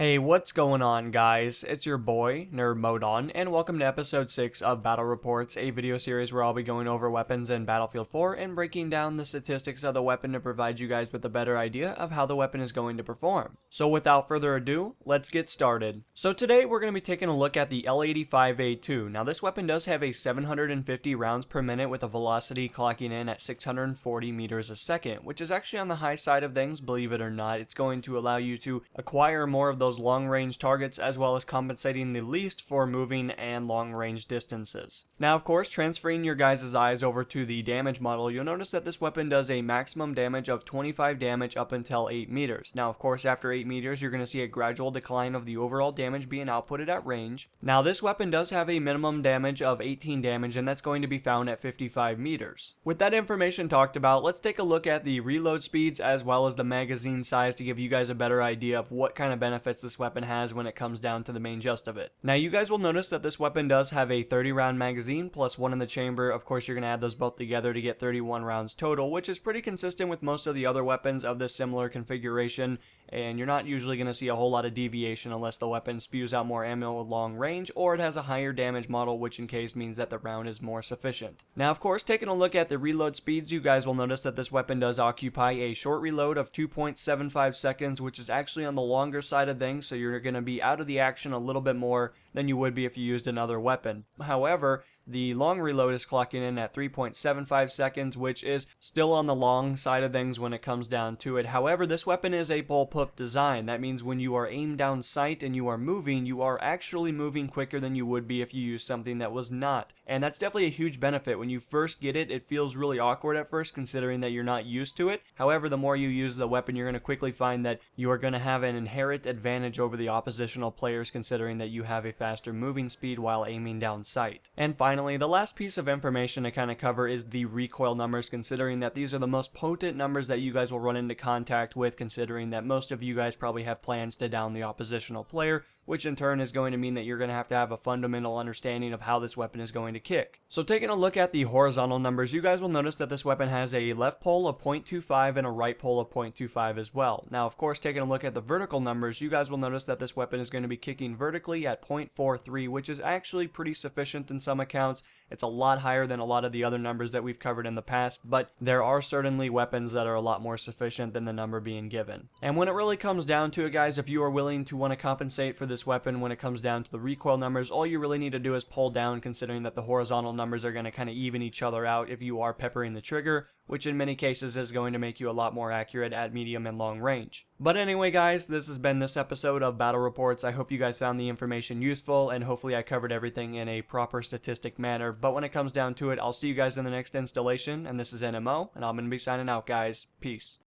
Hey, what's going on, guys? It's your boy, NerdModon, and welcome to episode 6 of Battle Reports, a video series where I'll be going over weapons in Battlefield 4 and breaking down the statistics of the weapon to provide you guys with a better idea of how the weapon is going to perform. So without further ado, let's get started. So today we're going to be taking a look at the L85A2. Now this weapon does have a 750 rounds per minute with a velocity clocking in at 640 meters a second, which is actually on the high side of things, believe it or not. It's going to allow you to acquire more of those long-range targets, as well as compensating the least for moving and long-range distances. Now, of course, transferring your guys' eyes over to the damage model, you'll notice that this weapon does a maximum damage of 25 damage up until 8 meters. Now, of course, after 8 meters, you're going to see a gradual decline of the overall damage being outputted at range. Now, this weapon does have a minimum damage of 18 damage, and that's going to be found at 55 meters. With that information talked about, let's take a look at the reload speeds as well as the magazine size to give you guys a better idea of what kind of benefits this weapon has when it comes down to the main gist of it. Now, you guys will notice that this weapon does have a 30 round magazine plus one in the chamber. Of course, you're going to add those both together to get 31 rounds total, which is pretty consistent with most of the other weapons of this similar configuration, and you're not usually going to see a whole lot of deviation unless the weapon spews out more ammo with long range, or it has a higher damage model, which in case means that the round is more sufficient. Now, of course, taking a look at the reload speeds, you guys will notice that this weapon does occupy a short reload of 2.75 seconds, which is actually on the longer side of things, so you're going to be out of the action a little bit more than you would be if you used another weapon. However, the long reload is clocking in at 3.75 seconds, which is still on the long side of things when it comes down to it. However, this weapon is a bullpup design. That means when you are aimed down sight and you are moving, you are actually moving quicker than you would be if you used something that was not. And that's definitely a huge benefit. When you first get it, it feels really awkward at first considering that you're not used to it. However, the more you use the weapon, you're going to quickly find that you are going to have an inherent advantage over the oppositional players considering that you have a faster moving speed while aiming down sight. And finally, the last piece of information to kind of cover is the recoil numbers, considering that these are the most potent numbers that you guys will run into contact with, considering that most of you guys probably have plans to down the oppositional player, which in turn is going to mean that you're going to have a fundamental understanding of how this weapon is going to kick. So taking a look at the horizontal numbers, you guys will notice that this weapon has a left pole of 0.25 and a right pole of 0.25 as well. Now, of course, taking a look at the vertical numbers, you guys will notice that this weapon is going to be kicking vertically at 0.43, which is actually pretty sufficient in some accounts. It's a lot higher than a lot of the other numbers that we've covered in the past, but there are certainly weapons that are a lot more sufficient than the number being given. And when it really comes down to it, guys, if you are willing to want to compensate for this weapon when it comes down to the recoil numbers, all you really need to do is pull down, considering that the horizontal numbers are going to kind of even each other out if you are peppering the trigger, which in many cases is going to make you a lot more accurate at medium and long range. But anyway, guys, this has been this episode of Battle Reports. I hope you guys found the information useful, and hopefully I covered everything in a proper statistic manner. But when it comes down to it, I'll see you guys in the next installation, and this is NMO, and I'm going to be signing out, guys. Peace.